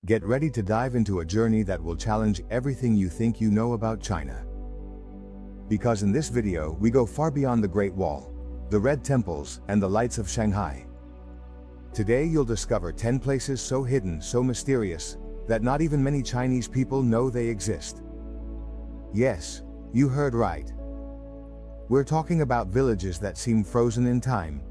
Get ready to dive into a journey that will challenge everything you think you know about China. Because in this video, we go far beyond the Great Wall, the Red Temples, and the lights of Shanghai. Today you'll discover 10 places so hidden, so mysterious, that not even many Chinese people know they exist. Yes, you heard right. We're talking about villages that seem frozen in time.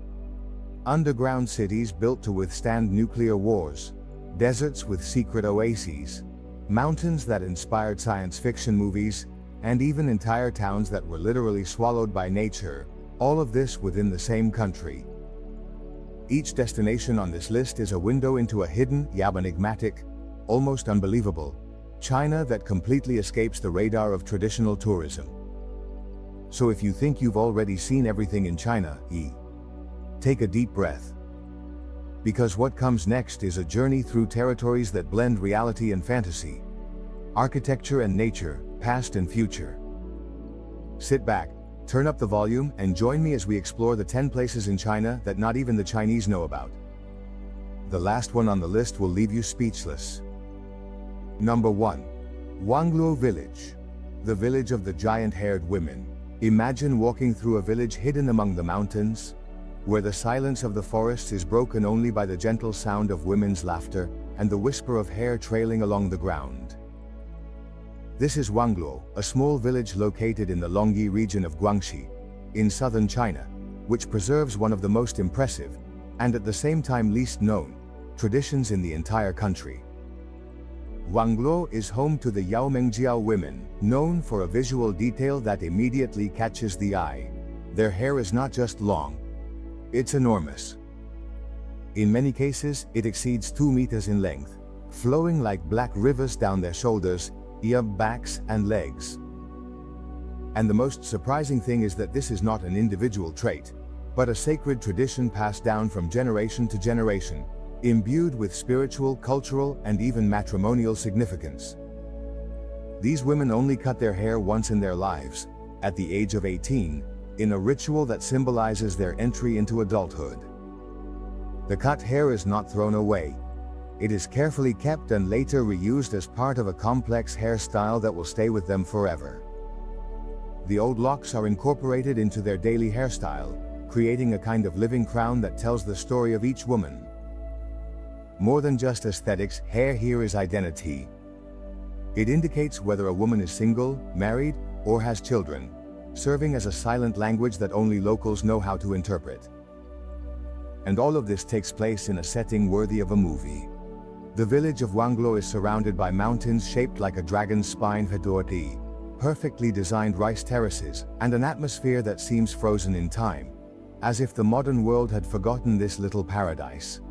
Underground cities built to withstand nuclear wars. Deserts with secret oases. Mountains that inspired science fiction movies, and even entire towns that were literally swallowed by nature. All of this within the same country. Each destination on this list is a window into a hidden, yet enigmatic, almost unbelievable China that completely escapes the radar of traditional tourism. So if you think you've already seen everything in China, take a deep breath. Because what comes next is a journey through territories that blend reality and fantasy, architecture and nature, past and future. Sit back, turn up the volume, and join me as we explore the 10 places in China that not even the Chinese know about. The last one on the list will leave you speechless. Number 1. Huangluo Village. The village of the giant-haired women. Imagine walking through a village hidden among the mountains, where the silence of the forests is broken only by the gentle sound of women's laughter and the whisper of hair trailing along the ground. This is Huangluo, a small village located in the Longyi region of Guangxi, in southern China, which preserves one of the most impressive, and at the same time least known, traditions in the entire country. Huangluo is home to the Yaomengjiao women, known for a visual detail that immediately catches the eye. Their hair is not just long, it's enormous. In many cases, it exceeds 2 meters in length, flowing like black rivers down their shoulders, backs, and legs. And the most surprising thing is that this is not an individual trait, but a sacred tradition passed down from generation to generation, imbued with spiritual, cultural, and even matrimonial significance. These women only cut their hair once in their lives, at the age of 18, in a ritual that symbolizes their entry into adulthood. The cut hair is not thrown away. It is carefully kept and later reused as part of a complex hairstyle that will stay with them forever. The old locks are incorporated into their daily hairstyle, creating a kind of living crown that tells the story of each woman. More than just aesthetics, hair here is identity. It indicates whether a woman is single, married, or has children, serving as a silent language that only locals know how to interpret. And all of this takes place in a setting worthy of a movie. The village of Huangluo is surrounded by mountains shaped like a dragon's spine, perfectly designed rice terraces, and an atmosphere that seems frozen in time, as if the modern world had forgotten this little paradise.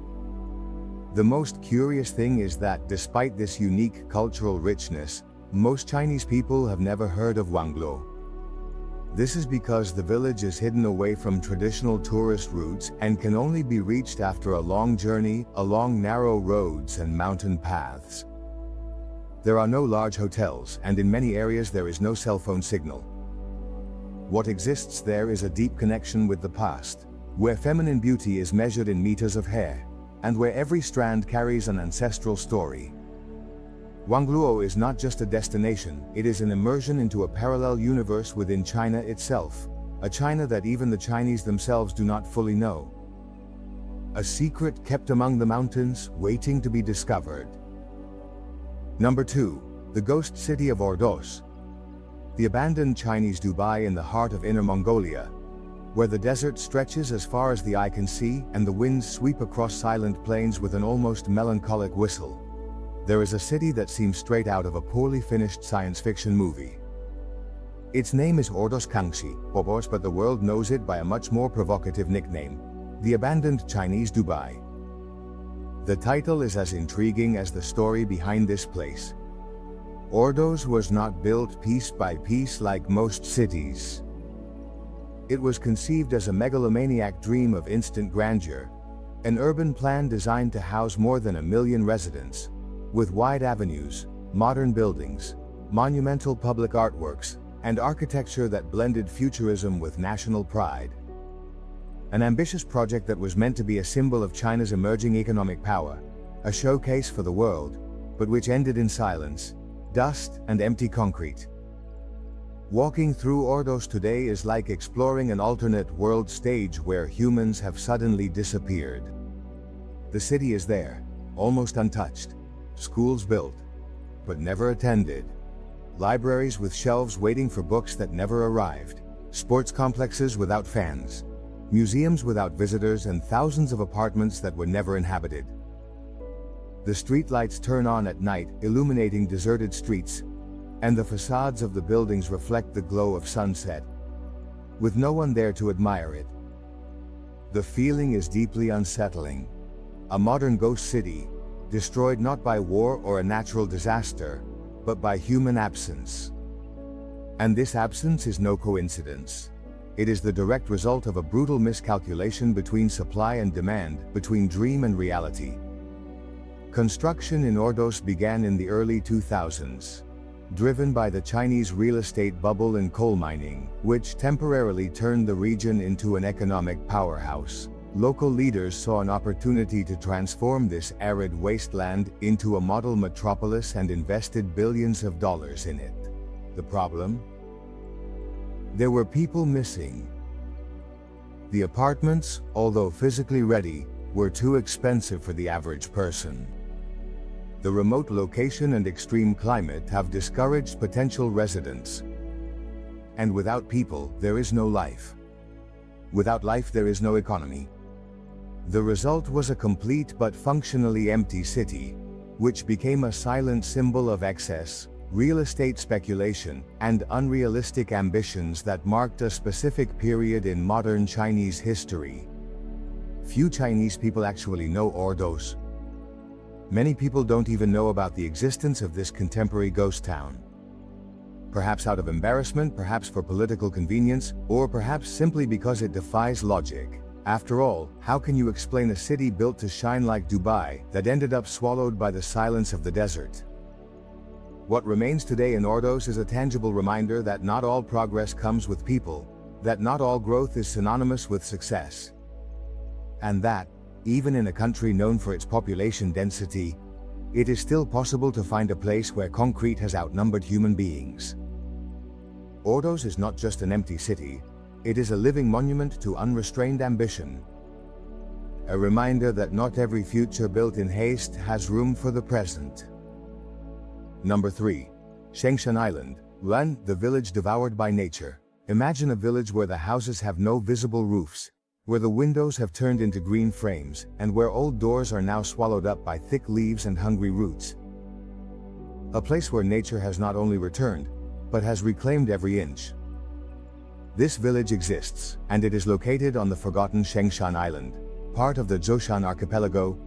The most curious thing is that, despite this unique cultural richness, most Chinese people have never heard of Huangluo. This is because the village is hidden away from traditional tourist routes and can only be reached after a long journey along narrow roads and mountain paths. There are no large hotels, and in many areas there is no cell phone signal. What exists there is a deep connection with the past, where feminine beauty is measured in meters of hair, and where every strand carries an ancestral story. Huangluo is not just a destination, it is an immersion into a parallel universe within China itself, a China that even the Chinese themselves do not fully know. A secret kept among the mountains, waiting to be discovered. Number 2. The ghost city of Ordos. The abandoned Chinese Dubai in the heart of Inner Mongolia, where the desert stretches as far as the eye can see and the winds sweep across silent plains with an almost melancholic whistle. There is a city that seems straight out of a poorly finished science fiction movie. Its name is Ordos Kangxi, but the world knows it by a much more provocative nickname, the abandoned Chinese Dubai. The title is as intriguing as the story behind this place. Ordos was not built piece by piece like most cities. It was conceived as a megalomaniac dream of instant grandeur, an urban plan designed to house more than 1 million residents, with wide avenues, modern buildings, monumental public artworks, and architecture that blended futurism with national pride. An ambitious project that was meant to be a symbol of China's emerging economic power, a showcase for the world, but which ended in silence, dust, and empty concrete. Walking through Ordos today is like exploring an alternate world stage where humans have suddenly disappeared. The city is there, almost untouched. Schools built, but never attended. Libraries with shelves waiting for books that never arrived. Sports complexes without fans. Museums without visitors, and thousands of apartments that were never inhabited. The streetlights turn on at night, illuminating deserted streets, and the facades of the buildings reflect the glow of sunset, with no one there to admire it. The feeling is deeply unsettling. A modern ghost city, destroyed not by war or a natural disaster, but by human absence. And this absence is no coincidence. It is the direct result of a brutal miscalculation between supply and demand, between dream and reality. Construction in Ordos began in the early 2000s, driven by the Chinese real estate bubble and coal mining, which temporarily turned the region into an economic powerhouse. Local leaders saw an opportunity to transform this arid wasteland into a model metropolis and invested billions of dollars in it. The problem? There were people missing. The apartments, although physically ready, were too expensive for the average person. The remote location and extreme climate have discouraged potential residents. And without people, there is no life. Without life, there is no economy. The result was a complete but functionally empty city, which became a silent symbol of excess, real estate speculation, and unrealistic ambitions that marked a specific period in modern Chinese history. Few Chinese people actually know Ordos. Many people don't even know about the existence of this contemporary ghost town. Perhaps out of embarrassment, perhaps for political convenience, or perhaps simply because it defies logic. After all, how can you explain a city built to shine like Dubai that ended up swallowed by the silence of the desert? What remains today in Ordos is a tangible reminder that not all progress comes with people, that not all growth is synonymous with success, and that, even in a country known for its population density, it is still possible to find a place where concrete has outnumbered human beings. Ordos is not just an empty city, it is a living monument to unrestrained ambition. A reminder that not every future built in haste has room for the present. Number 3. Shengshan Island, Ren, the village devoured by nature. Imagine a village where the houses have no visible roofs, where the windows have turned into green frames, and where old doors are now swallowed up by thick leaves and hungry roots. A place where nature has not only returned, but has reclaimed every inch. This village exists, and it is located on the forgotten Shengshan Island, part of the Zhoushan archipelago,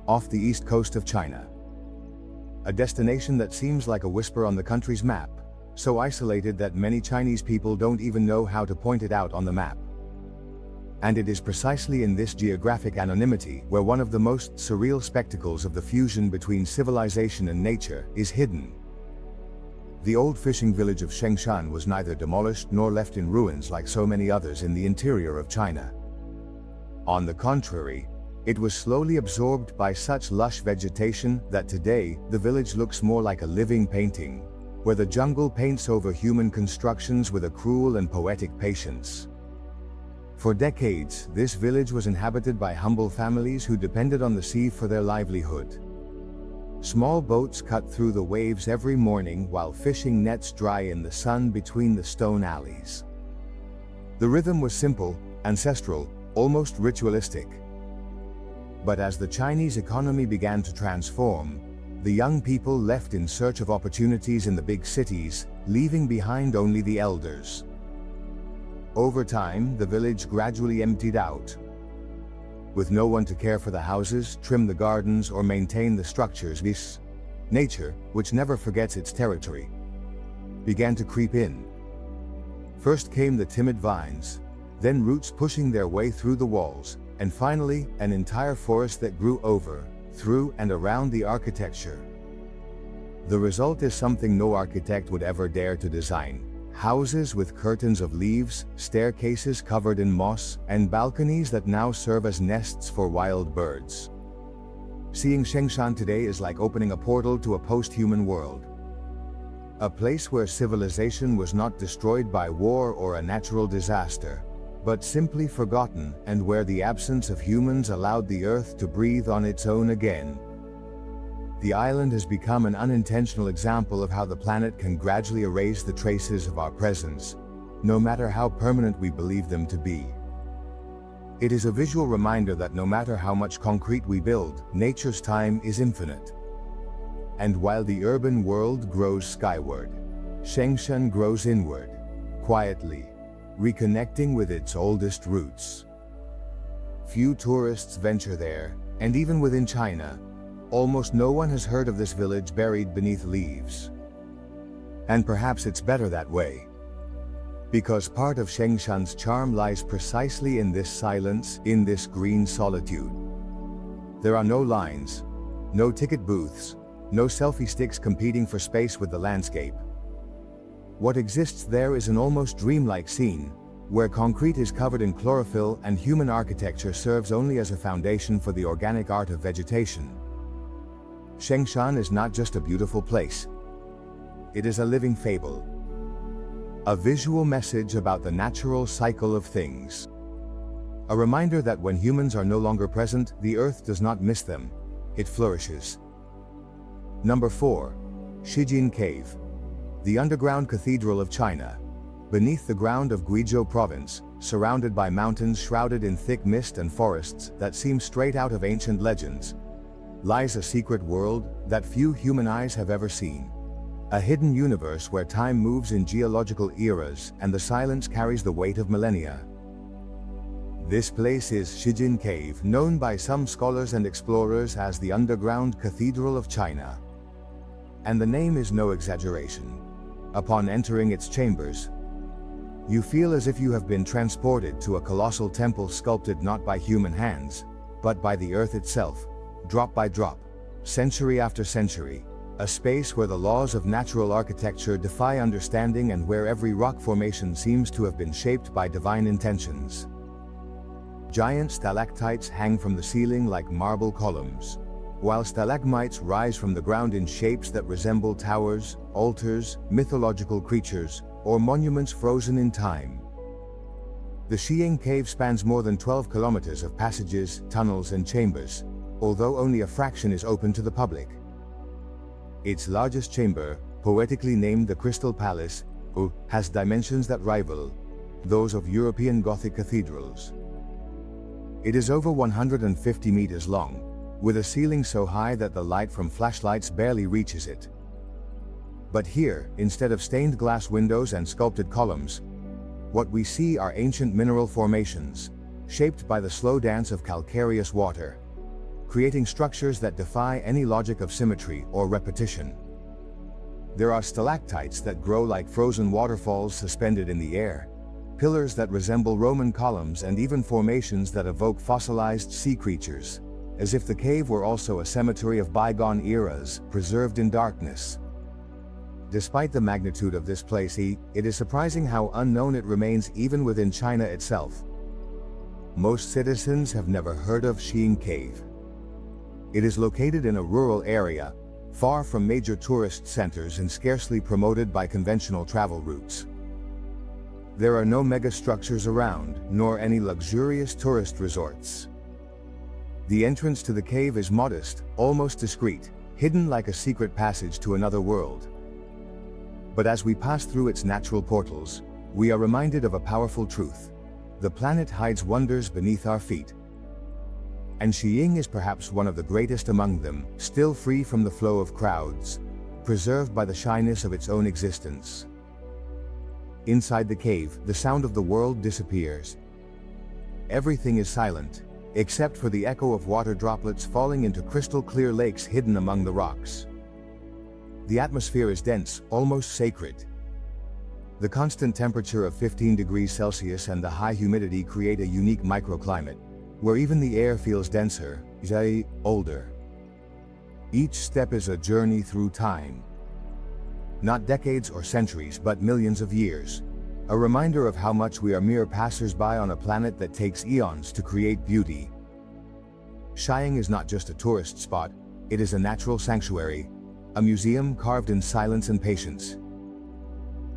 off the east coast of China. A destination that seems like a whisper on the country's map, so isolated that many Chinese people don't even know how to point it out on the map. And it is precisely in this geographic anonymity where one of the most surreal spectacles of the fusion between civilization and nature is hidden. The old fishing village of Shengshan was neither demolished nor left in ruins like so many others in the interior of China. On the contrary, it was slowly absorbed by such lush vegetation that today the village looks more like a living painting, where the jungle paints over human constructions with a cruel and poetic patience. For decades, this village was inhabited by humble families who depended on the sea for their livelihood. Small boats cut through the waves every morning while fishing nets dry in the sun between the stone alleys. The rhythm was simple, ancestral, almost ritualistic. But as the Chinese economy began to transform, the young people left in search of opportunities in the big cities, leaving behind only the elders. Over time, the village gradually emptied out. With no one to care for the houses, trim the gardens, or maintain the structures, this nature, which never forgets its territory, began to creep in. First came the timid vines, then roots pushing their way through the walls, and finally, an entire forest that grew over, through, and around the architecture. The result is something no architect would ever dare to design. Houses with curtains of leaves, staircases covered in moss, and balconies that now serve as nests for wild birds. Seeing Shengshan today is like opening a portal to a post-human world. A place where civilization was not destroyed by war or a natural disaster, but simply forgotten, and where the absence of humans allowed the earth to breathe on its own again. The island has become an unintentional example of how the planet can gradually erase the traces of our presence, no matter how permanent we believe them to be. It is a visual reminder that no matter how much concrete we build, nature's time is infinite. And while the urban world grows skyward, Shengshan grows inward, quietly, reconnecting with its oldest roots. Few tourists venture there, and even within China, almost no one has heard of this village buried beneath leaves. And perhaps it's better that way. Because part of Shengshan's charm lies precisely in this silence, in this green solitude. There are no lines, no ticket booths, no selfie sticks competing for space with the landscape. What exists there is an almost dreamlike scene, where concrete is covered in chlorophyll and human architecture serves only as a foundation for the organic art of vegetation. Shengshan is not just a beautiful place. It is a living fable. A visual message about the natural cycle of things. A reminder that when humans are no longer present, the earth does not miss them, it flourishes. Number 4. Zhijin Cave. The underground cathedral of China. Beneath the ground of Guizhou province, surrounded by mountains shrouded in thick mist and forests that seem straight out of ancient legends, lies a secret world that few human eyes have ever seen. A hidden universe where time moves in geological eras and the silence carries the weight of millennia. This place is Zhijin Cave, known by some scholars and explorers as the underground cathedral of China. And the name is no exaggeration. Upon entering its chambers, you feel as if you have been transported to a colossal temple sculpted not by human hands, but by the earth itself, drop by drop, century after century, a space where the laws of natural architecture defy understanding and where every rock formation seems to have been shaped by divine intentions. Giant stalactites hang from the ceiling like marble columns, while stalagmites rise from the ground in shapes that resemble towers, altars, mythological creatures, or monuments frozen in time. The Zhijin Cave spans more than 12 kilometers of passages, tunnels and chambers, although only a fraction is open to the public. Its largest chamber, poetically named the Crystal Palace, has dimensions that rival those of European Gothic cathedrals. It is over 150 meters long, with a ceiling so high that the light from flashlights barely reaches it. But here, instead of stained glass windows and sculpted columns, what we see are ancient mineral formations, shaped by the slow dance of calcareous water, creating structures that defy any logic of symmetry or repetition. There are stalactites that grow like frozen waterfalls suspended in the air, pillars that resemble Roman columns, and even formations that evoke fossilized sea creatures, as if the cave were also a cemetery of bygone eras, preserved in darkness. Despite the magnitude of this place, it is surprising how unknown it remains even within China itself. Most citizens have never heard of Zhijin Cave. It is located in a rural area, far from major tourist centers and scarcely promoted by conventional travel routes. There are no megastructures around, nor any luxurious tourist resorts. The entrance to the cave is modest, almost discreet, hidden like a secret passage to another world. But as we pass through its natural portals, we are reminded of a powerful truth. The planet hides wonders beneath our feet. And Zhijin is perhaps one of the greatest among them, still free from the flow of crowds, preserved by the shyness of its own existence. Inside the cave, the sound of the world disappears. Everything is silent, except for the echo of water droplets falling into crystal-clear lakes hidden among the rocks. The atmosphere is dense, almost sacred. The constant temperature of 15 degrees Celsius and the high humidity create a unique microclimate, where even the air feels denser, older. Each step is a journey through time. Not decades or centuries, but millions of years. A reminder of how much we are mere passers-by on a planet that takes eons to create beauty. Shilin is not just a tourist spot, it is a natural sanctuary, a museum carved in silence and patience.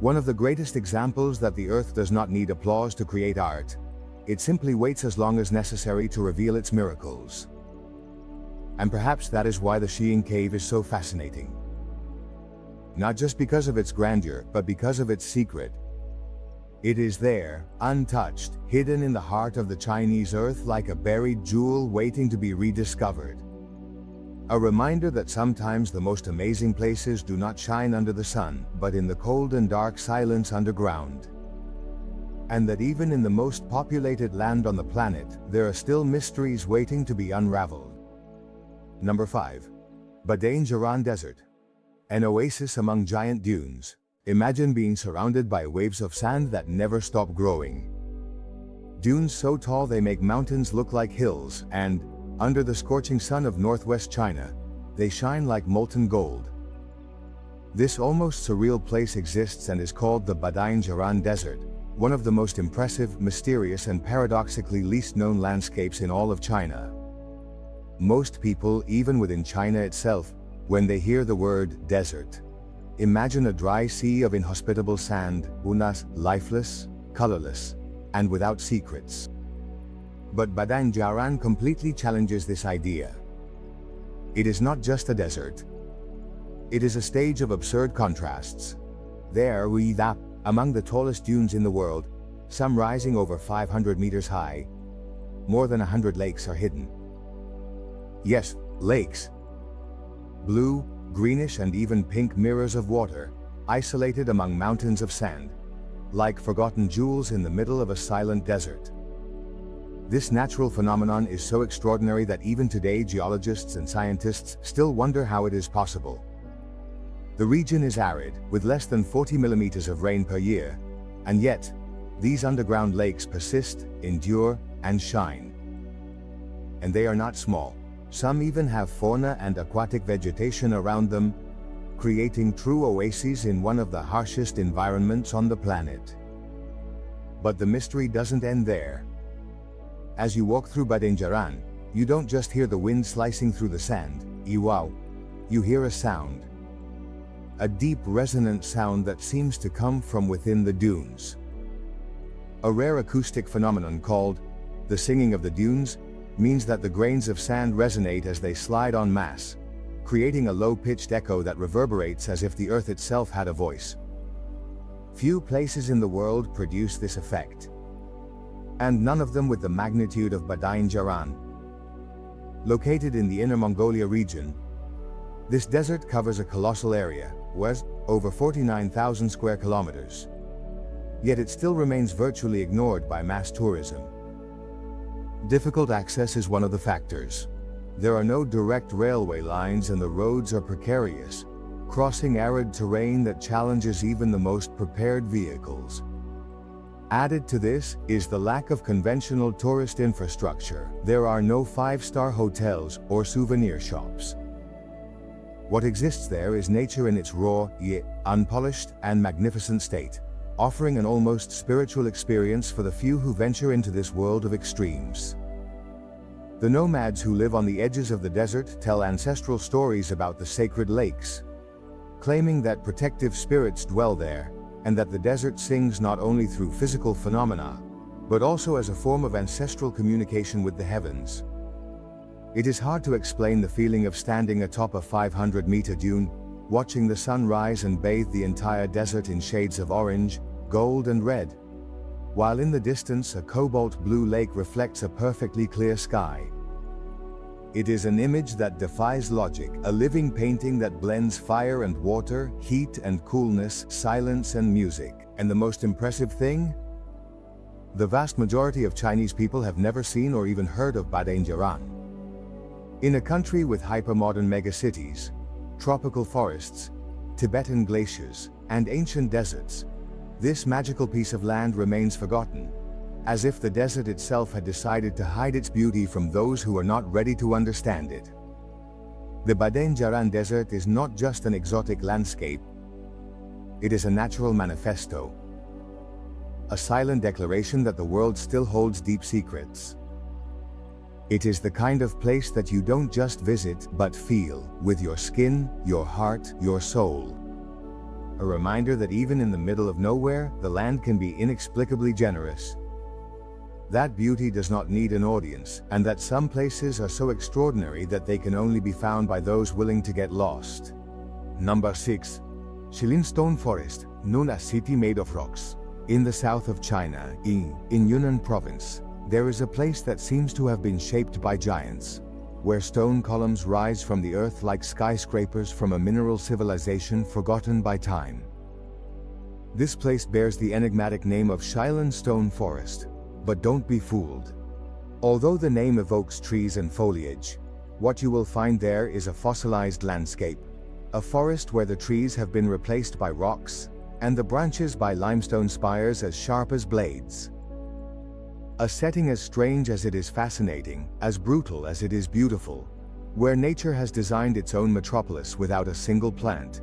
One of the greatest examples that the earth does not need applause to create art. It simply waits as long as necessary to reveal its miracles. And perhaps that is why the Shilin cave is so fascinating. Not just because of its grandeur, but because of its secret. It is there, untouched, hidden in the heart of the Chinese earth like a buried jewel waiting to be rediscovered. A reminder that sometimes the most amazing places do not shine under the sun, but in the cold and dark silence underground. And that even in the most populated land on the planet, there are still mysteries waiting to be unraveled. Number 5. Badain Jaran Desert. An oasis among giant dunes. Imagine being surrounded by waves of sand that never stop growing. Dunes so tall they make mountains look like hills, and, under the scorching sun of northwest China, they shine like molten gold. This almost surreal place exists and is called the Badain Jaran Desert, one of the most impressive, mysterious and paradoxically least known landscapes in all of China. Most people, even within China itself, when they hear the word desert, imagine a dry sea of inhospitable sand, unas, lifeless, colorless, and without secrets. But Badain Jaran completely challenges this idea. It is not just a desert. It is a stage of absurd contrasts. There, among the tallest dunes in the world, some rising over 500 meters high, more than 100 lakes are hidden. Yes, lakes. Blue, greenish and even pink mirrors of water, isolated among mountains of sand, like forgotten jewels in the middle of a silent desert. This natural phenomenon is so extraordinary that even today geologists and scientists still wonder how it is possible. The region is arid, with less than 40 millimeters of rain per year, and yet, these underground lakes persist, endure, and shine. And they are not small. Some even have fauna and aquatic vegetation around them, creating true oases in one of the harshest environments on the planet. But the mystery doesn't end there. As you walk through Badain Jaran, you don't just hear the wind slicing through the sand, you hear a sound. A deep resonant sound that seems to come from within the dunes. A rare acoustic phenomenon called the singing of the dunes means that the grains of sand resonate as they slide en masse, creating a low-pitched echo that reverberates as if the earth itself had a voice. Few places in the world produce this effect, and none of them with the magnitude of Badain Jaran. Located in the Inner Mongolia region, this desert covers a colossal area, over 49,000 square kilometers. Yet it still remains virtually ignored by mass tourism. Difficult access is one of the factors. There are no direct railway lines and the roads are precarious, crossing arid terrain that challenges even the most prepared vehicles. Added to this is the lack of conventional tourist infrastructure. There are no five-star hotels or souvenir shops. What exists there is nature in its raw, yet unpolished and magnificent state, offering an almost spiritual experience for the few who venture into this world of extremes. The nomads who live on the edges of the desert tell ancestral stories about the sacred lakes, claiming that protective spirits dwell there, and that the desert sings not only through physical phenomena, but also as a form of ancestral communication with the heavens. It is hard to explain the feeling of standing atop a 500-meter dune, watching the sun rise and bathe the entire desert in shades of orange, gold and red, while in the distance a cobalt blue lake reflects a perfectly clear sky. It is an image that defies logic, a living painting that blends fire and water, heat and coolness, silence and music. And the most impressive thing? The vast majority of Chinese people have never seen or even heard of Badain Jaran. In a country with hypermodern megacities, tropical forests, Tibetan glaciers, and ancient deserts, this magical piece of land remains forgotten, as if the desert itself had decided to hide its beauty from those who are not ready to understand it. The Badain Jaran Desert is not just an exotic landscape, it is a natural manifesto, a silent declaration that the world still holds deep secrets. It is the kind of place that you don't just visit, but feel, with your skin, your heart, your soul. A reminder that even in the middle of nowhere, the land can be inexplicably generous. That beauty does not need an audience, and that some places are so extraordinary that they can only be found by those willing to get lost. Number 6. Shilin Stone Forest, known as City Made of Rocks. In the south of China, in Yunnan province, there is a place that seems to have been shaped by giants, where stone columns rise from the earth like skyscrapers from a mineral civilization forgotten by time. This place bears the enigmatic name of Shilin Stone Forest, but don't be fooled. Although the name evokes trees and foliage, what you will find there is a fossilized landscape, a forest where the trees have been replaced by rocks, and the branches by limestone spires as sharp as blades. A setting as strange as it is fascinating, as brutal as it is beautiful, where nature has designed its own metropolis without a single plant,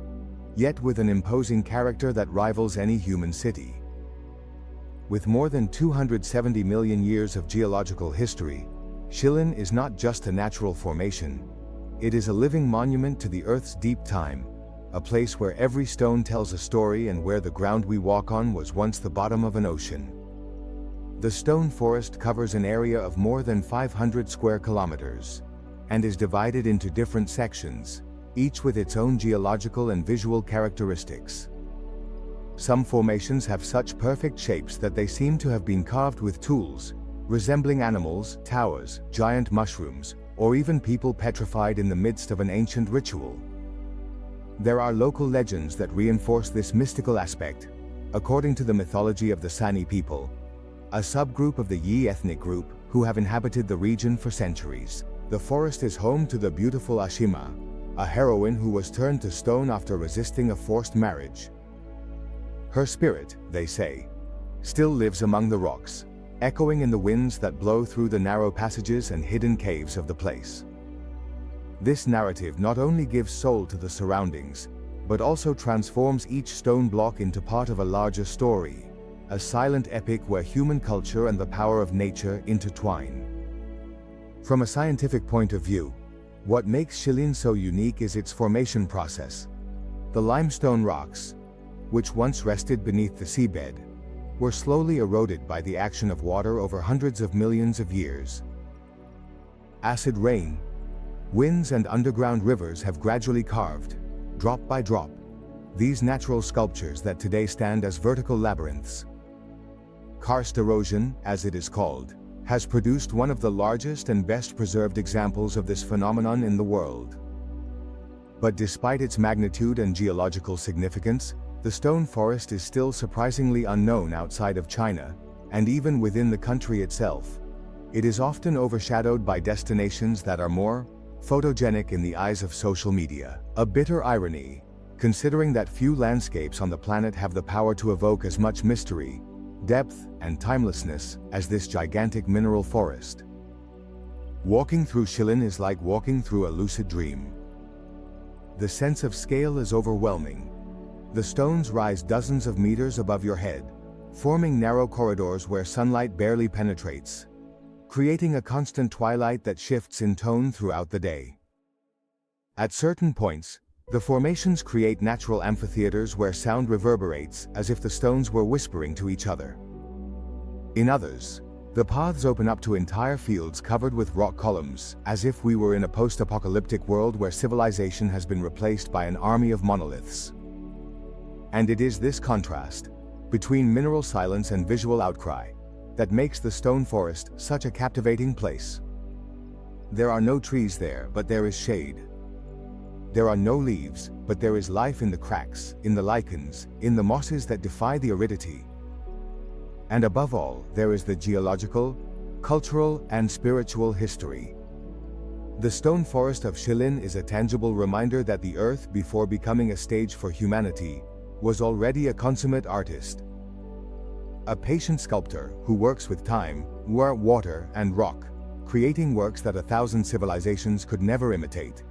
yet with an imposing character that rivals any human city. With more than 270 million years of geological history, Shilin is not just a natural formation, it is a living monument to the Earth's deep time, a place where every stone tells a story and where the ground we walk on was once the bottom of an ocean. The stone forest covers an area of more than 500 square kilometers, and is divided into different sections, each with its own geological and visual characteristics. Some formations have such perfect shapes that they seem to have been carved with tools, resembling animals, towers, giant mushrooms, or even people petrified in the midst of an ancient ritual. There are local legends that reinforce this mystical aspect. According to the mythology of the Sani people, a subgroup of the Yi ethnic group, who have inhabited the region for centuries, the forest is home to the beautiful Ashima, a heroine who was turned to stone after resisting a forced marriage. Her spirit, they say, still lives among the rocks, echoing in the winds that blow through the narrow passages and hidden caves of the place. This narrative not only gives soul to the surroundings, but also transforms each stone block into part of a larger story, a silent epic where human culture and the power of nature intertwine. From a scientific point of view, what makes Shilin so unique is its formation process. The limestone rocks, which once rested beneath the seabed, were slowly eroded by the action of water over hundreds of millions of years. Acid rain, winds and underground rivers have gradually carved, drop by drop, these natural sculptures that today stand as vertical labyrinths. Karst erosion, as it is called, has produced one of the largest and best preserved examples of this phenomenon in the world. But despite its magnitude and geological significance, the stone forest is still surprisingly unknown outside of China, and even within the country itself. It is often overshadowed by destinations that are more photogenic in the eyes of social media. A bitter irony, considering that few landscapes on the planet have the power to evoke as much mystery, depth, and timelessness as this gigantic mineral forest. Walking through Shilin is like walking through a lucid dream. The sense of scale is overwhelming. The stones rise dozens of meters above your head, forming narrow corridors where sunlight barely penetrates, creating a constant twilight that shifts in tone throughout the day. At certain points, the formations create natural amphitheaters where sound reverberates as if the stones were whispering to each other. In others, the paths open up to entire fields covered with rock columns, as if we were in a post-apocalyptic world where civilization has been replaced by an army of monoliths. And it is this contrast, between mineral silence and visual outcry, that makes the stone forest such a captivating place. There are no trees there, but there is shade. There are no leaves, but there is life in the cracks, in the lichens, in the mosses that defy the aridity. And above all, there is the geological, cultural, and spiritual history. The stone forest of Shilin is a tangible reminder that the earth, before becoming a stage for humanity, was already a consummate artist. A patient sculptor who works with time, water, and rock, creating works that 1,000 civilizations could never imitate.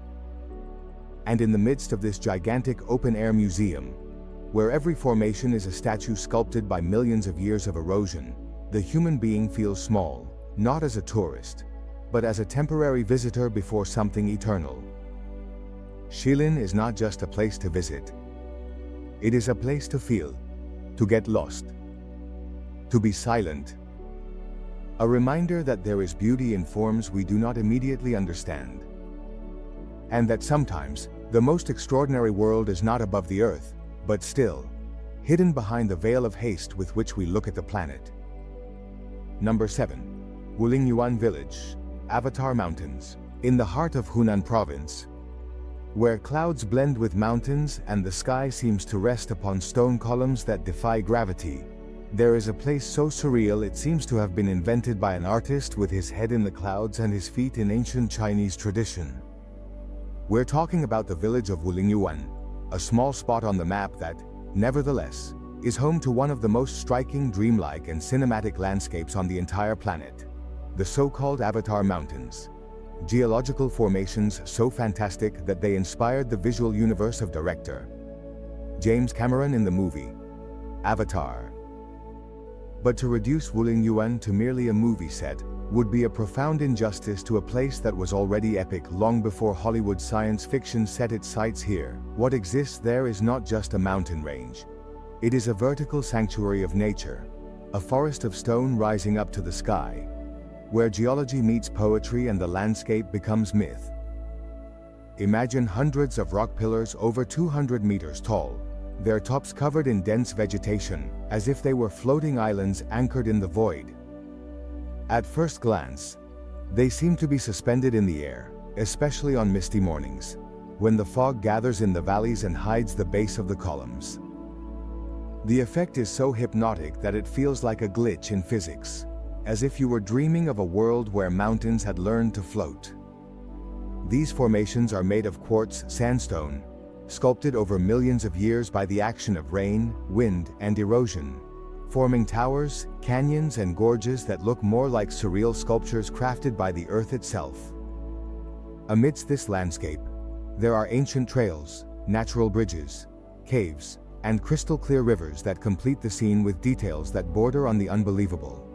And in the midst of this gigantic open-air museum, where every formation is a statue sculpted by millions of years of erosion, the human being feels small, not as a tourist, but as a temporary visitor before something eternal. Shilin is not just a place to visit. It is a place to feel, to get lost, to be silent. A reminder that there is beauty in forms we do not immediately understand. And that sometimes, the most extraordinary world is not above the earth, but still, hidden behind the veil of haste with which we look at the planet. Number 7. Wulingyuan Village, Avatar Mountains. In the heart of Hunan Province, where clouds blend with mountains and the sky seems to rest upon stone columns that defy gravity, there is a place so surreal it seems to have been invented by an artist with his head in the clouds and his feet in ancient Chinese tradition. We're talking about the village of Wulingyuan, a small spot on the map that, nevertheless, is home to one of the most striking, dreamlike and cinematic landscapes on the entire planet, the so-called Avatar Mountains. Geological formations so fantastic that they inspired the visual universe of director James Cameron in the movie Avatar. But to reduce Wulingyuan to merely a movie set would be a profound injustice to a place that was already epic long before Hollywood science fiction set its sights here. What exists there is not just a mountain range. It is a vertical sanctuary of nature, a forest of stone rising up to the sky, where geology meets poetry and the landscape becomes myth. Imagine hundreds of rock pillars over 200 meters tall, their tops covered in dense vegetation, as if they were floating islands anchored in the void. At first glance, they seem to be suspended in the air, especially on misty mornings, when the fog gathers in the valleys and hides the base of the columns. The effect is so hypnotic that it feels like a glitch in physics, as if you were dreaming of a world where mountains had learned to float. These formations are made of quartz sandstone, sculpted over millions of years by the action of rain, wind, and erosion, forming towers, canyons, and gorges that look more like surreal sculptures crafted by the earth itself. Amidst this landscape, there are ancient trails, natural bridges, caves, and crystal-clear rivers that complete the scene with details that border on the unbelievable.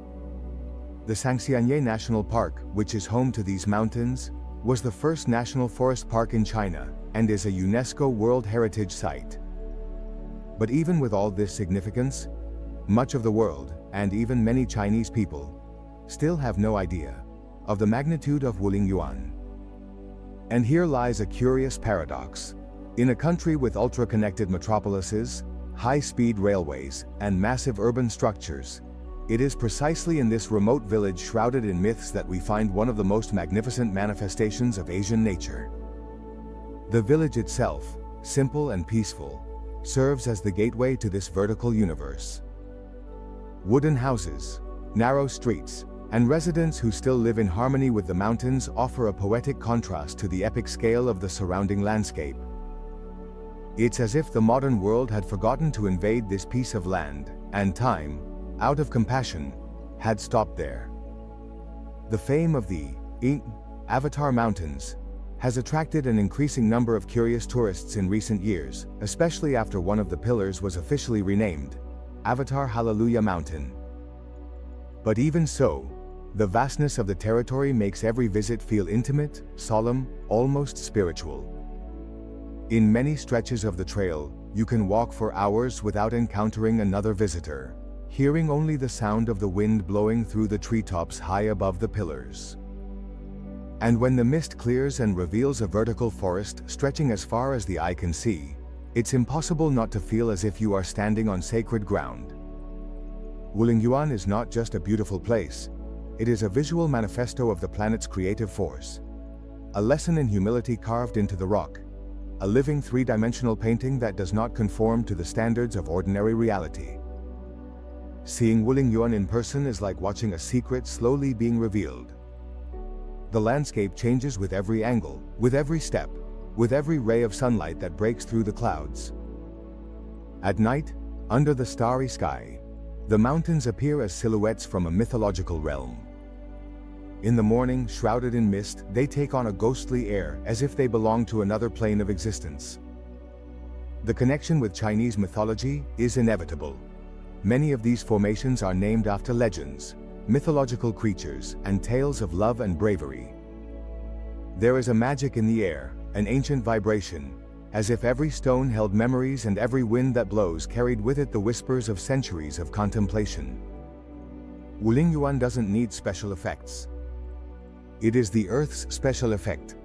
The Zhangjiajie National Park, which is home to these mountains, was the first national forest park in China, and is a UNESCO World Heritage Site. But even with all this significance, much of the world, and even many Chinese people, still have no idea of the magnitude of Wulingyuan. And here lies a curious paradox. In a country with ultra-connected metropolises, high-speed railways, and massive urban structures, it is precisely in this remote village shrouded in myths that we find one of the most magnificent manifestations of Asian nature. The village itself, simple and peaceful, serves as the gateway to this vertical universe. Wooden houses, narrow streets, and residents who still live in harmony with the mountains offer a poetic contrast to the epic scale of the surrounding landscape. It's as if the modern world had forgotten to invade this piece of land, and time, out of compassion, had stopped there. The fame of the Avatar Mountains has attracted an increasing number of curious tourists in recent years, especially after one of the pillars was officially renamed Avatar Hallelujah Mountain. But even so, the vastness of the territory makes every visit feel intimate, solemn, almost spiritual. In many stretches of the trail, you can walk for hours without encountering another visitor, hearing only the sound of the wind blowing through the treetops high above the pillars. And when the mist clears and reveals a vertical forest stretching as far as the eye can see, it's impossible not to feel as if you are standing on sacred ground. Wulingyuan is not just a beautiful place, it is a visual manifesto of the planet's creative force. A lesson in humility carved into the rock. A living three-dimensional painting that does not conform to the standards of ordinary reality. Seeing Wulingyuan in person is like watching a secret slowly being revealed. The landscape changes with every angle, with every step, with every ray of sunlight that breaks through the clouds. At night, under the starry sky, the mountains appear as silhouettes from a mythological realm. In the morning, shrouded in mist, they take on a ghostly air, as if they belong to another plane of existence. The connection with Chinese mythology is inevitable. Many of these formations are named after legends, mythological creatures, and tales of love and bravery. There is a magic in the air, an ancient vibration, as if every stone held memories and every wind that blows carried with it the whispers of centuries of contemplation. Wulingyuan doesn't need special effects. It is the Earth's special effect.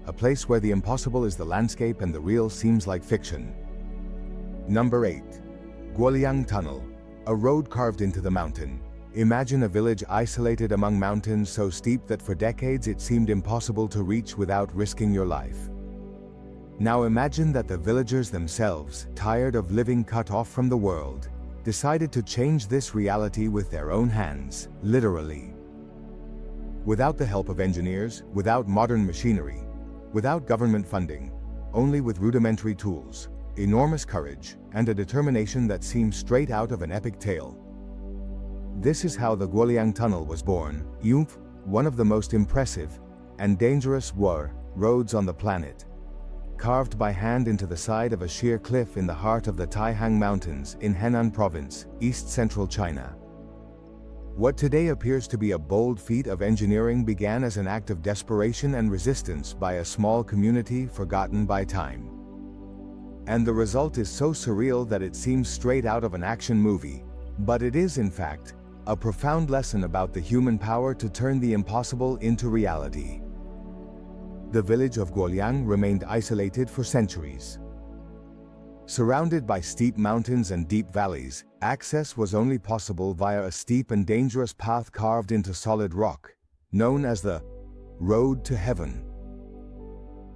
A place where the impossible is the landscape and the real seems like fiction. Number 8. Guoliang Tunnel. A road carved into the mountain. Imagine a village isolated among mountains so steep that for decades it seemed impossible to reach without risking your life. Now imagine that the villagers themselves, tired of living cut off from the world, decided to change this reality with their own hands, literally. Without the help of engineers, without modern machinery, without government funding, only with rudimentary tools, enormous courage, and a determination that seems straight out of an epic tale. This is how the Guoliang Tunnel was born, one of the most impressive and dangerous roads on the planet. Carved by hand into the side of a sheer cliff in the heart of the Taihang Mountains in Henan Province, east-central China. What today appears to be a bold feat of engineering began as an act of desperation and resistance by a small community forgotten by time. And the result is so surreal that it seems straight out of an action movie, but it is, in fact, a profound lesson about the human power to turn the impossible into reality. The village of Guoliang remained isolated for centuries. Surrounded by steep mountains and deep valleys, access was only possible via a steep and dangerous path carved into solid rock, known as the Road to Heaven.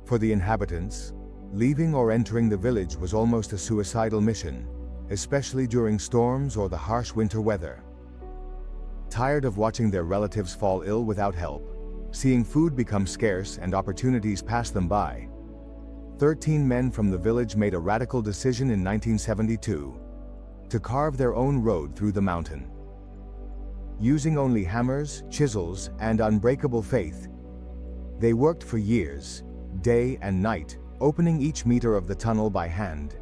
For the inhabitants, leaving or entering the village was almost a suicidal mission, especially during storms or the harsh winter weather. Tired of watching their relatives fall ill without help, seeing food become scarce and opportunities pass them by, 13 men from the village made a radical decision in 1972 to carve their own road through the mountain. Using only hammers, chisels, and unbreakable faith, they worked for years, day and night, opening each meter of the tunnel by hand,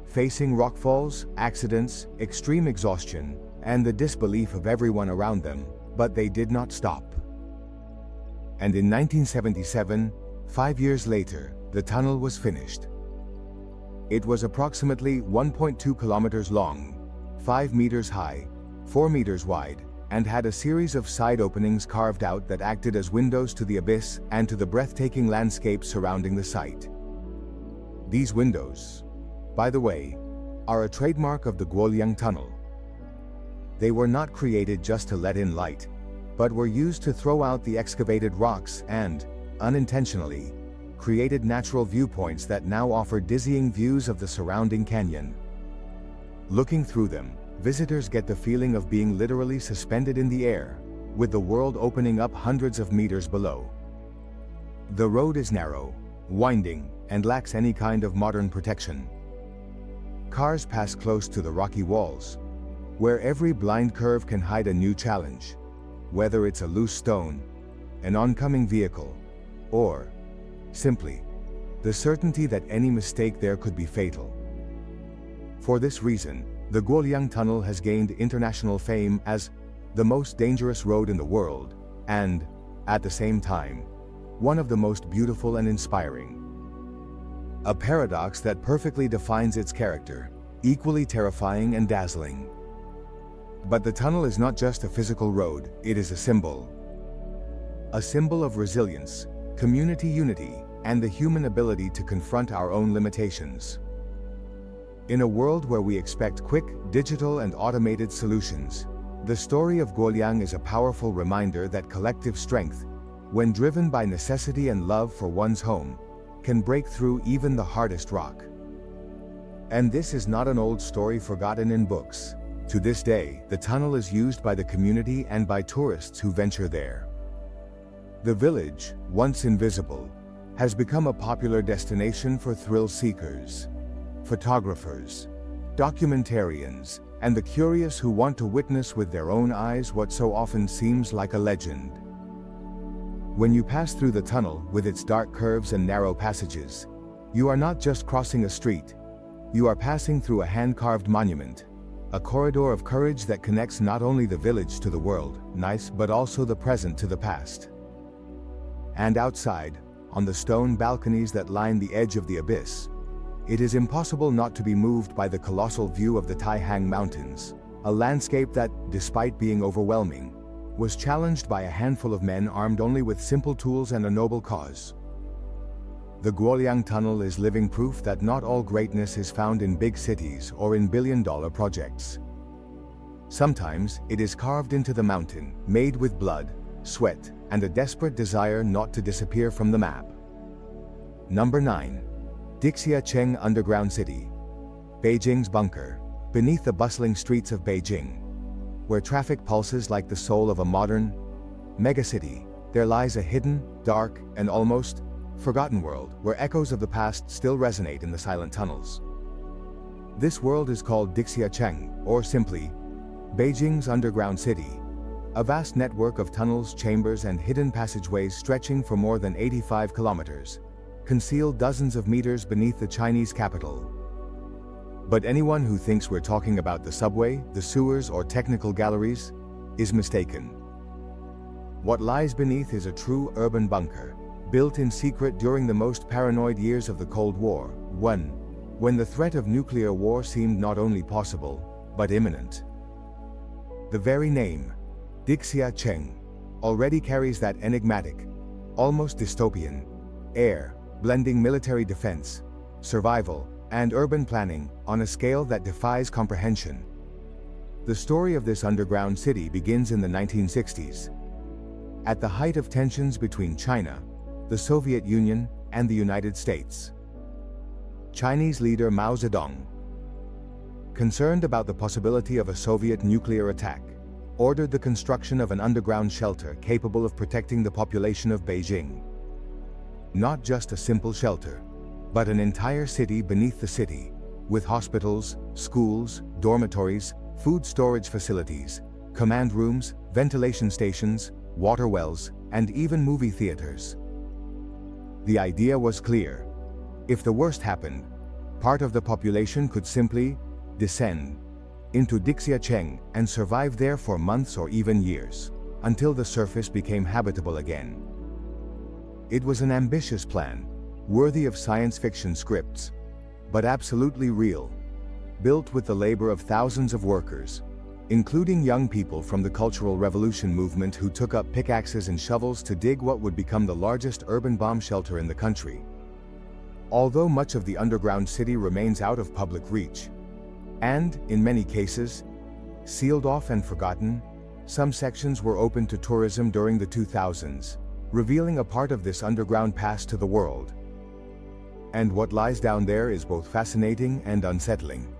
facing rockfalls, accidents, extreme exhaustion, and the disbelief of everyone around them, but they did not stop. And in 1977, 5 years later, the tunnel was finished. It was approximately 1.2 kilometers long, 5 meters high, 4 meters wide, and had a series of side openings carved out that acted as windows to the abyss and to the breathtaking landscape surrounding the site. These windows, by the way, are a trademark of the Guoliang Tunnel. They were not created just to let in light, but were used to throw out the excavated rocks and, unintentionally, created natural viewpoints that now offer dizzying views of the surrounding canyon. Looking through them, visitors get the feeling of being literally suspended in the air, with the world opening up hundreds of meters below. The road is narrow, winding, and lacks any kind of modern protection. Cars pass close to the rocky walls, where every blind curve can hide a new challenge, whether it's a loose stone, an oncoming vehicle, or, simply, the certainty that any mistake there could be fatal. For this reason, the Guoliang Tunnel has gained international fame as the most dangerous road in the world, and, at the same time, one of the most beautiful and inspiring. A paradox that perfectly defines its character, equally terrifying and dazzling. But the tunnel is not just a physical road, it is a symbol. A symbol of resilience, community unity, and the human ability to confront our own limitations. In a world where we expect quick, digital and automated solutions, the story of Guoliang is a powerful reminder that collective strength, when driven by necessity and love for one's home, can break through even the hardest rock. And this is not an old story forgotten in books. To this day, the tunnel is used by the community and by tourists who venture there. The village, once invisible, has become a popular destination for thrill seekers, photographers, documentarians, and the curious who want to witness with their own eyes what so often seems like a legend. When you pass through the tunnel with its dark curves and narrow passages, you are not just crossing a street, you are passing through a hand-carved monument, a corridor of courage that connects not only the village to the world, nice, but also the present to the past. And outside, on the stone balconies that line the edge of the abyss, it is impossible not to be moved by the colossal view of the Taihang Mountains, a landscape that, despite being overwhelming, was challenged by a handful of men armed only with simple tools and a noble cause. The Guoliang Tunnel is living proof that not all greatness is found in big cities or in billion-dollar projects. Sometimes, it is carved into the mountain, made with blood, sweat, and a desperate desire not to disappear from the map. Number 9. Dixia Cheng Underground City. Beijing's bunker. Beneath the bustling streets of Beijing, where traffic pulses like the soul of a modern megacity, there lies a hidden, dark, and almost forgotten world where echoes of the past still resonate in the silent tunnels. This world is called Dixia Cheng, or simply, Beijing's underground city, a vast network of tunnels, chambers, and hidden passageways stretching for more than 85 kilometers, concealed dozens of meters beneath the Chinese capital. But anyone who thinks we're talking about the subway, the sewers, or technical galleries is mistaken. What lies beneath is a true urban bunker, built in secret during the most paranoid years of the Cold War, when the threat of nuclear war seemed not only possible, but imminent. The very name, Dixia Cheng, already carries that enigmatic, almost dystopian air, blending military defense, survival, and urban planning on a scale that defies comprehension. The story of this underground city begins in the 1960s. At the height of tensions between China, the Soviet Union, and the United States. Chinese leader Mao Zedong, concerned about the possibility of a Soviet nuclear attack, ordered the construction of an underground shelter capable of protecting the population of Beijing. Not just a simple shelter, but an entire city beneath the city, with hospitals, schools, dormitories, food storage facilities, command rooms, ventilation stations, water wells, and even movie theaters. The idea was clear. If the worst happened, part of the population could simply descend into Dixia Cheng and survive there for months or even years, until the surface became habitable again. It was an ambitious plan, worthy of science fiction scripts, but absolutely real, built with the labor of thousands of workers, including young people from the Cultural Revolution movement who took up pickaxes and shovels to dig what would become the largest urban bomb shelter in the country. Although much of the underground city remains out of public reach, and, in many cases, sealed off and forgotten, some sections were open to tourism during the 2000s, revealing a part of this underground past to the world. And what lies down there is both fascinating and unsettling.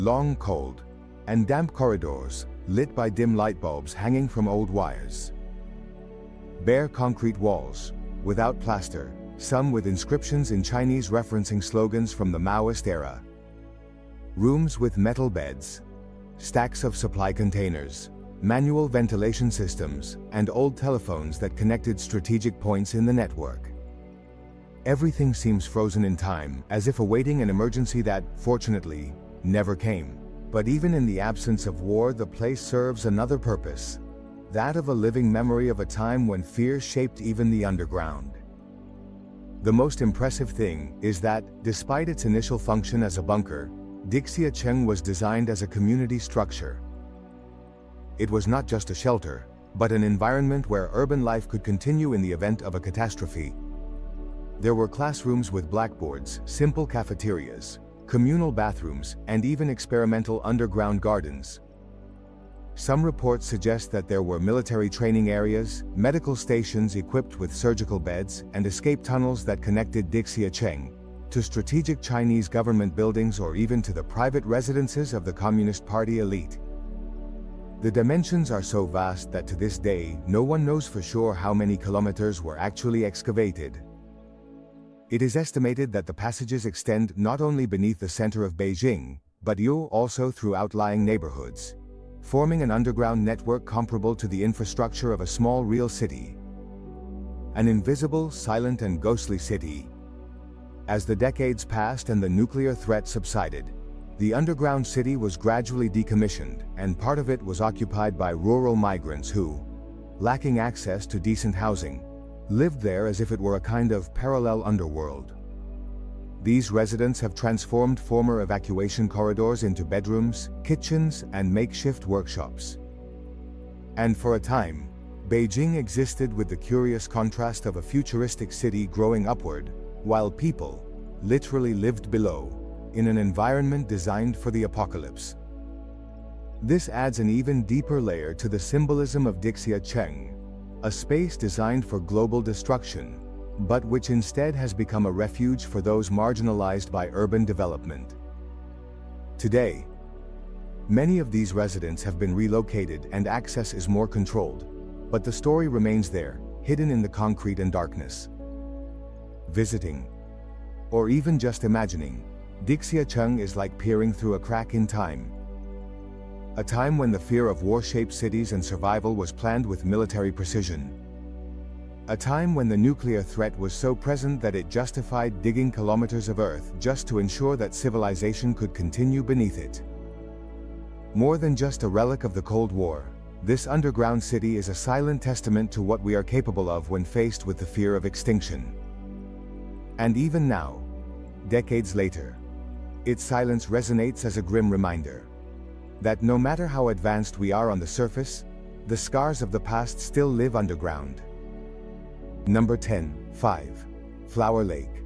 Long, cold, and damp corridors, lit by dim light bulbs hanging from old wires. Bare concrete walls, without plaster, some with inscriptions in Chinese referencing slogans from the Maoist era. Rooms with metal beds, stacks of supply containers, manual ventilation systems, and old telephones that connected strategic points in the network. Everything seems frozen in time, as if awaiting an emergency that, fortunately, never came. But even in the absence of war, the place serves another purpose, that of a living memory of a time when fear shaped even the underground. The most impressive thing is that, despite its initial function as a bunker, Dixia Cheng was designed as a community structure. It was not just a shelter, but an environment where urban life could continue in the event of a catastrophe. There were classrooms with blackboards, simple cafeterias, communal bathrooms, and even experimental underground gardens. Some reports suggest that there were military training areas, medical stations equipped with surgical beds, and escape tunnels that connected Dixia Cheng to strategic Chinese government buildings or even to the private residences of the Communist Party elite. The dimensions are so vast that to this day, no one knows for sure how many kilometers were actually excavated. It is estimated that the passages extend not only beneath the center of Beijing, but also through outlying neighborhoods, forming an underground network comparable to the infrastructure of a small real city. An invisible, silent, and ghostly city. As the decades passed and the nuclear threat subsided, The underground city was gradually decommissioned, and part of it was occupied by rural migrants who, lacking access to decent housing, lived there as if it were a kind of parallel underworld. These residents have transformed former evacuation corridors into bedrooms, kitchens, and makeshift workshops. And for a time, Beijing existed with the curious contrast of a futuristic city growing upward, while people literally lived below, in an environment designed for the apocalypse. This adds an even deeper layer to the symbolism of Dixia Cheng, a space designed for global destruction, but which instead has become a refuge for those marginalized by urban development. Today, many of these residents have been relocated and access is more controlled, but the story remains there, hidden in the concrete and darkness. Visiting, or even just imagining, Dixia Cheng is like peering through a crack in time. A time when the fear of war-shaped cities and survival was planned with military precision. A time when the nuclear threat was so present that it justified digging kilometers of earth just to ensure that civilization could continue beneath it. More than just a relic of the Cold War, this underground city is a silent testament to what we are capable of when faced with the fear of extinction. And even now, decades later, its silence resonates as a grim reminder that no matter how advanced we are on the surface, the scars of the past still live underground. Number 10. 5. Flower Lake.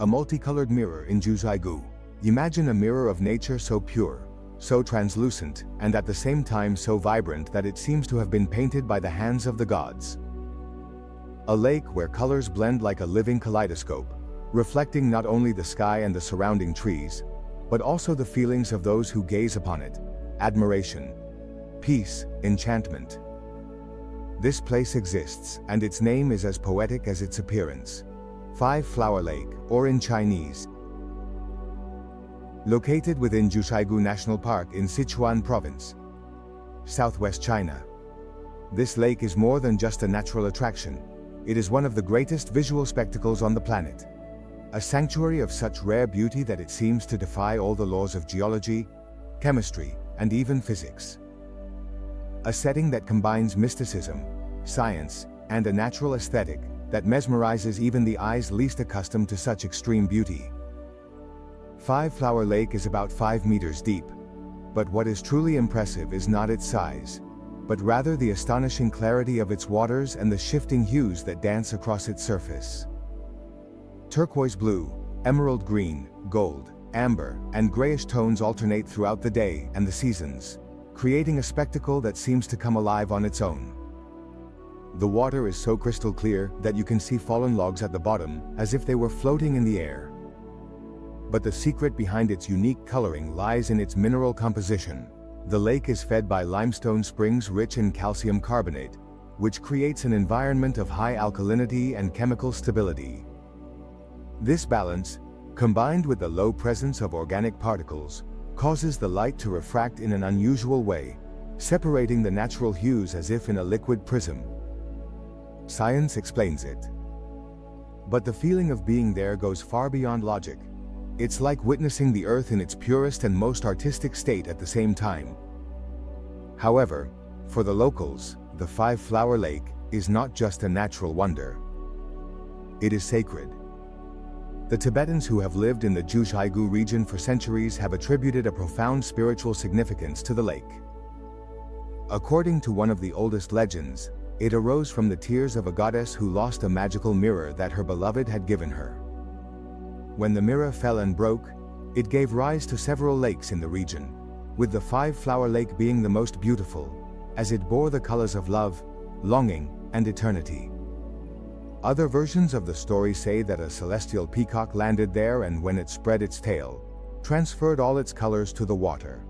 A multicolored mirror in Jiuzhaigou. Imagine a mirror of nature so pure, so translucent, and at the same time so vibrant that it seems to have been painted by the hands of the gods. A lake where colors blend like a living kaleidoscope, reflecting not only the sky and the surrounding trees, but also the feelings of those who gaze upon it: admiration, peace, enchantment. This place exists, and its name is as poetic as its appearance. 5 Flower Lake, or in Chinese. Located within Jiuzhaigou National Park in Sichuan Province, southwest China. This lake is more than just a natural attraction. It is one of the greatest visual spectacles on the planet. A sanctuary of such rare beauty that it seems to defy all the laws of geology, chemistry, and even physics. A setting that combines mysticism, science, and a natural aesthetic that mesmerizes even the eyes least accustomed to such extreme beauty. 5 Flower Lake is about 5 meters deep. But what is truly impressive is not its size, but rather the astonishing clarity of its waters and the shifting hues that dance across its surface. Turquoise blue, emerald green, gold, amber, and grayish tones alternate throughout the day and the seasons, creating a spectacle that seems to come alive on its own. The water is so crystal clear that you can see fallen logs at the bottom, as if they were floating in the air. But the secret behind its unique coloring lies in its mineral composition. The lake is fed by limestone springs rich in calcium carbonate, which creates an environment of high alkalinity and chemical stability. This balance, combined with the low presence of organic particles, causes the light to refract in an unusual way, separating the natural hues as if in a liquid prism. Science explains it. But the feeling of being there goes far beyond logic. It's like witnessing the earth in its purest and most artistic state at the same time. However, for the locals, the 5 Flower Lake is not just a natural wonder. It is sacred. The Tibetans who have lived in the Jiuzhaigou region for centuries have attributed a profound spiritual significance to the lake. According to one of the oldest legends, it arose from the tears of a goddess who lost a magical mirror that her beloved had given her. When the mirror fell and broke, it gave rise to several lakes in the region, with the 5 Flower Lake being the most beautiful, as it bore the colors of love, longing, and eternity. Other versions of the story say that a celestial peacock landed there and when it spread its tail, transferred all its colors to the water.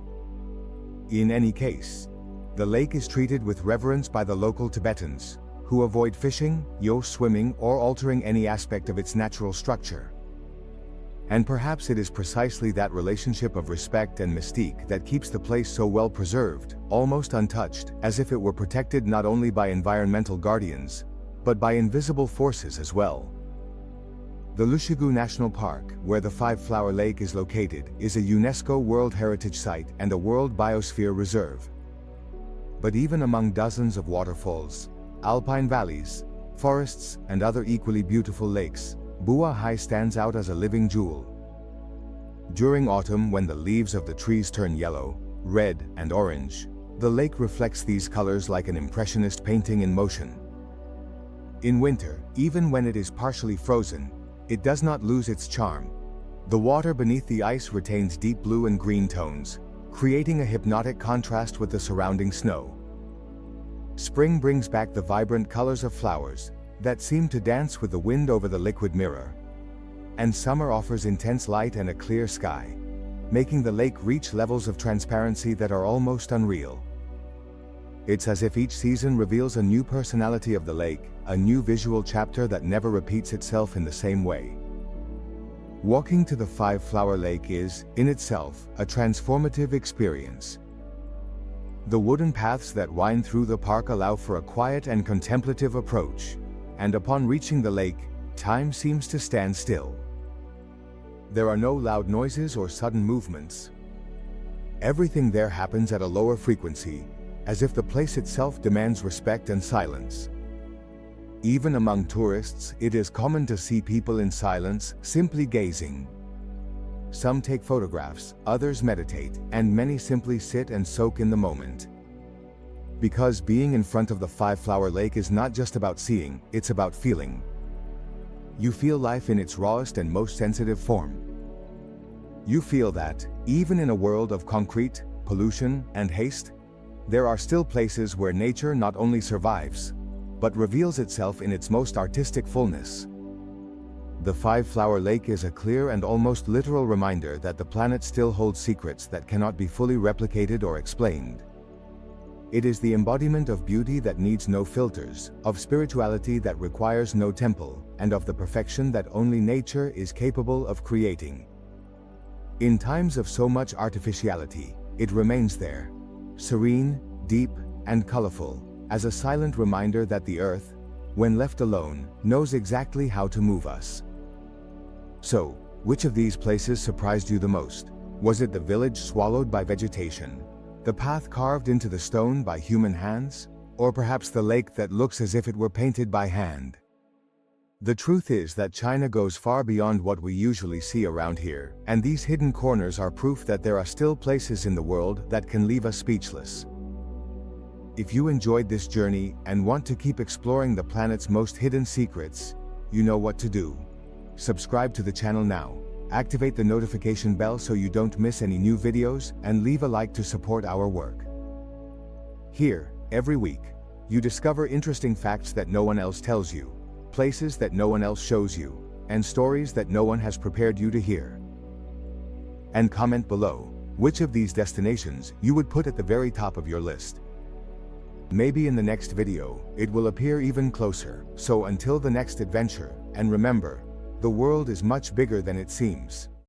In any case, the lake is treated with reverence by the local Tibetans, who avoid fishing, swimming, or altering any aspect of its natural structure. And perhaps it is precisely that relationship of respect and mystique that keeps the place so well preserved, almost untouched, as if it were protected not only by environmental guardians, but by invisible forces as well. The Zhijin National Park, where the Five-Flower Lake is located, is a UNESCO World Heritage Site and a World Biosphere Reserve. But even among dozens of waterfalls, alpine valleys, forests, and other equally beautiful lakes, Buahai stands out as a living jewel. During autumn, when the leaves of the trees turn yellow, red, and orange, the lake reflects these colors like an impressionist painting in motion. In winter, even when it is partially frozen, it does not lose its charm. The water beneath the ice retains deep blue and green tones, creating a hypnotic contrast with the surrounding snow. Spring brings back the vibrant colors of flowers that seem to dance with the wind over the liquid mirror. And summer offers intense light and a clear sky, making the lake reach levels of transparency that are almost unreal. It's as if each season reveals a new personality of the lake, a new visual chapter that never repeats itself in the same way. Walking to the Five-Flower Lake is, in itself, a transformative experience. The wooden paths that wind through the park allow for a quiet and contemplative approach, and upon reaching the lake, time seems to stand still. There are no loud noises or sudden movements. Everything there happens at a lower frequency, as if the place itself demands respect and silence. Even among tourists, it is common to see people in silence, simply gazing. Some take photographs, others meditate, and many simply sit and soak in the moment. Because being in front of the Five-Flower Lake is not just about seeing, it's about feeling. You feel life in its rawest and most sensitive form. You feel that, even in a world of concrete, pollution, and haste, there are still places where nature not only survives, but reveals itself in its most artistic fullness. The Five-Flower Lake is a clear and almost literal reminder that the planet still holds secrets that cannot be fully replicated or explained. It is the embodiment of beauty that needs no filters, of spirituality that requires no temple, and of the perfection that only nature is capable of creating. In times of so much artificiality, it remains there, serene, deep, and colorful, as a silent reminder that the earth, when left alone, knows exactly how to move us. So, which of these places surprised you the most? Was it the village swallowed by vegetation, the path carved into the stone by human hands, or perhaps the lake that looks as if it were painted by hand? The truth is that China goes far beyond what we usually see around here, and these hidden corners are proof that there are still places in the world that can leave us speechless. If you enjoyed this journey and want to keep exploring the planet's most hidden secrets, you know what to do. Subscribe to the channel now, activate the notification bell so you don't miss any new videos, and leave a like to support our work. Here, every week, you discover interesting facts that no one else tells you, places that no one else shows you, and stories that no one has prepared you to hear. And comment below, which of these destinations you would put at the very top of your list. Maybe in the next video, it will appear even closer. So until the next adventure, and remember, the world is much bigger than it seems.